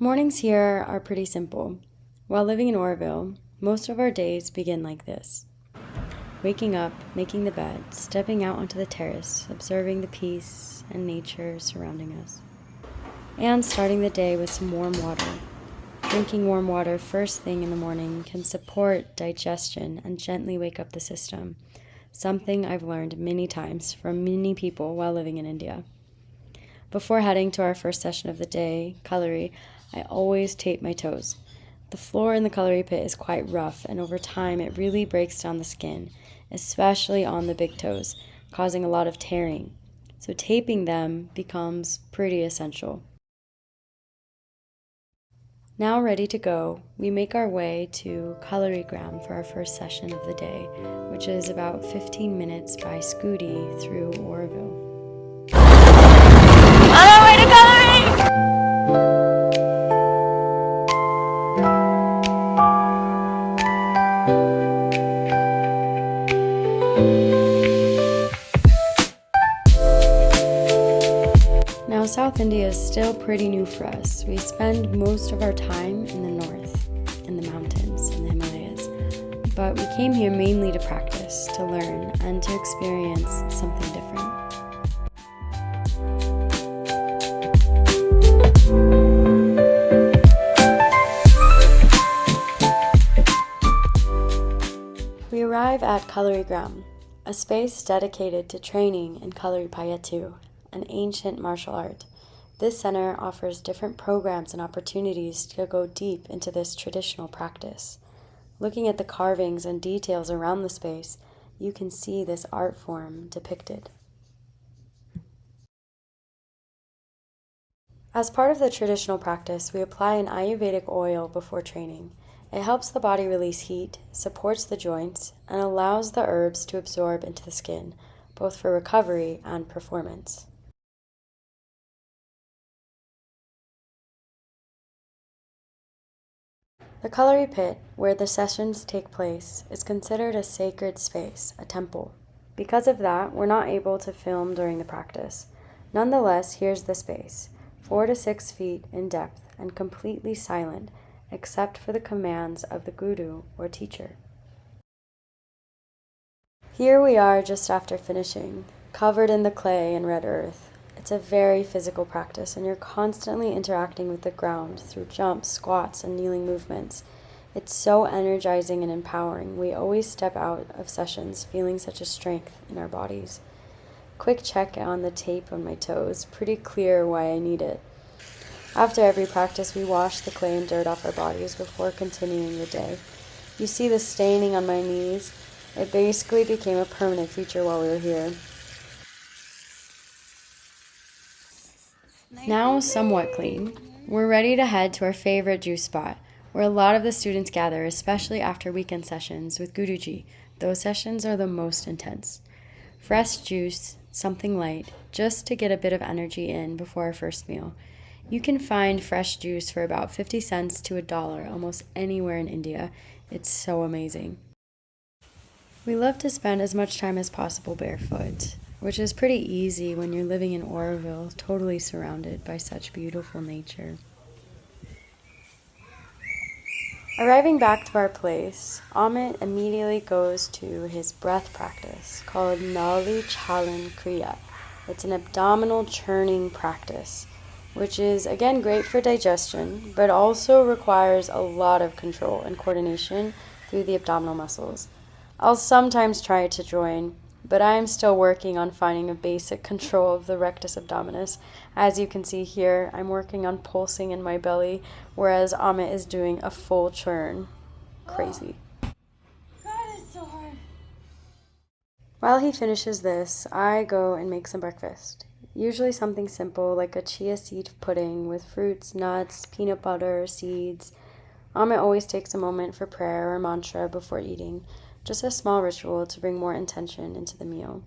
Mornings here are pretty simple. While living in Auroville, most of our days begin like this. Waking up, making the bed, stepping out onto the terrace, observing the peace and nature surrounding us, and starting the day with some warm water. Drinking warm water first thing in the morning can support digestion and gently wake up the system, something I've learned many times from many people while living in India. Before heading to our first session of the day, Kalari, I always tape my toes. The floor in the Kalari pit is quite rough, and over time it really breaks down the skin, especially on the big toes, causing a lot of tearing. So taping them becomes pretty essential. Now ready to go, we make our way to Kalari Gram for our first session of the day, which is about 15 minutes by scooty through Auroville. On our way to Kalari! Now, South India is still pretty new for us. We spend most of our time in the north, in the mountains, in the Himalayas. But we came here mainly to practice, to learn, and to experience something different. We arrive at Kalari Gram, a space dedicated to training in Kalari Payattu, an ancient martial art. This center offers different programs and opportunities to go deep into this traditional practice. Looking at the carvings and details around the space, you can see this art form depicted. As part of the traditional practice, we apply an Ayurvedic oil before training. It helps the body release heat, supports the joints, and allows the herbs to absorb into the skin, both for recovery and performance. The Kalari Pit, where the sessions take place, is considered a sacred space, a temple. Because of that, we're not able to film during the practice. Nonetheless, here's the space, 4 to 6 feet in depth and completely silent, except for the commands of the guru or teacher. Here we are just after finishing, covered in the clay and red earth. It's a very physical practice, and you're constantly interacting with the ground through jumps, squats, and kneeling movements. It's so energizing and empowering. We always step out of sessions feeling such a strength in our bodies. Quick check on the tape on my toes. Pretty clear why I need it. After every practice, we wash the clay and dirt off our bodies before continuing the day. You see the staining on my knees? It basically became a permanent feature while we were here. Now somewhat clean, we're ready to head to our favorite juice spot, where a lot of the students gather, especially after weekend sessions with Guruji. Those sessions are the most intense. Fresh juice, something light, just to get a bit of energy in before our first meal. You can find fresh juice for about 50 cents to $1 almost anywhere in India. It's so amazing. We love to spend as much time as possible barefoot, which is pretty easy when you're living in Auroville, totally surrounded by such beautiful nature. Arriving back to our place, Amit immediately goes to his breath practice called Nali Chalan Kriya. It's an abdominal churning practice, which is again great for digestion, but also requires a lot of control and coordination through the abdominal muscles. I'll sometimes try to join, but I am still working on finding a basic control of the rectus abdominis. As you can see here, I'm working on pulsing in my belly, whereas Amit is doing a full churn. Crazy. God, it's so hard. While he finishes this, I go and make some breakfast. Usually something simple like a chia seed pudding with fruits, nuts, peanut butter, seeds. Amit always takes a moment for prayer or mantra before eating. Just a small ritual to bring more intention into the meal.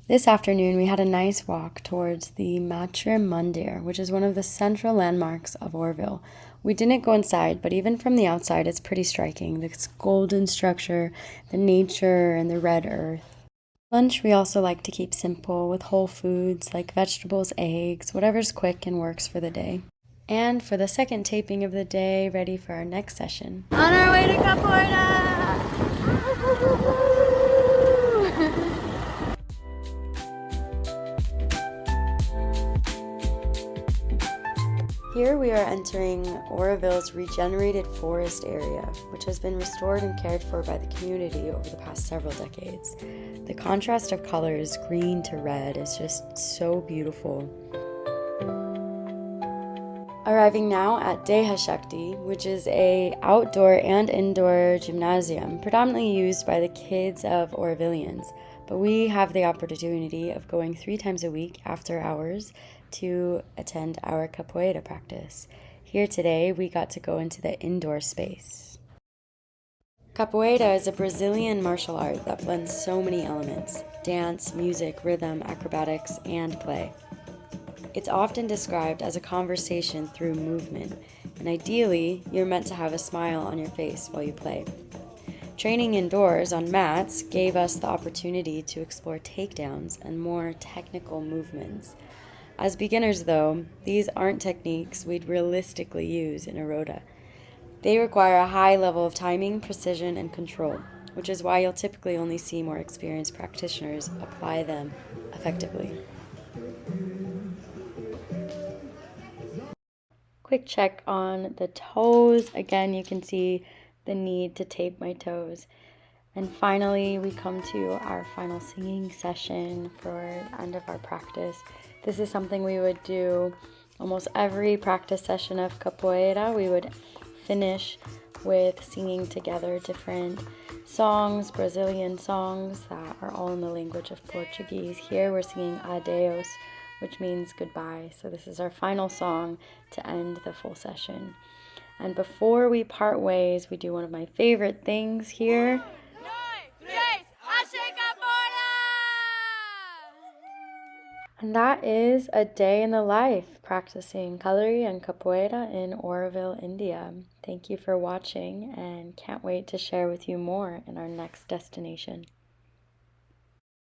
This afternoon, we had a nice walk towards the Matra Mandir, which is one of the central landmarks of Auroville. We didn't go inside, but even from the outside, it's pretty striking. This golden structure, the nature, and the red earth. Lunch we also like to keep simple with whole foods like vegetables, eggs, whatever's quick and works for the day. And for the second taping of the day, ready for our next session. On our way to Capoeira! Here we are entering Auroville's regenerated forest area, which has been restored and cared for by the community over the past several decades. The contrast of colors, green to red, is just so beautiful. Arriving now at Deha Shakti, which is a outdoor and indoor gymnasium predominantly used by the kids of Aurovillians, but we have the opportunity of going 3 times a week after hours to attend our capoeira practice. Here today we got to go into the indoor space. Capoeira is a Brazilian martial art that blends so many elements: dance, music, rhythm, acrobatics, and play. It's often described as a conversation through movement, and ideally, you're meant to have a smile on your face while you play. Training indoors on mats gave us the opportunity to explore takedowns and more technical movements. As beginners, though, these aren't techniques we'd realistically use in a rota. They require a high level of timing, precision, and control, which is why you'll typically only see more experienced practitioners apply them effectively. Quick check on the toes. Again, you can see the need to tape my toes. And finally, we come to our final singing session for the end of our practice. This is something we would do almost every practice session of capoeira. We would finish with singing together different songs, Brazilian songs that are all in the language of Portuguese. Here we're singing Adeus, which means goodbye. So this is our final song to end the full session. And before we part ways, we do one of my favorite things here. And that is a day in the life practicing Kalari and Capoeira in Auroville, India. Thank you for watching and can't wait to share with you more in our next destination.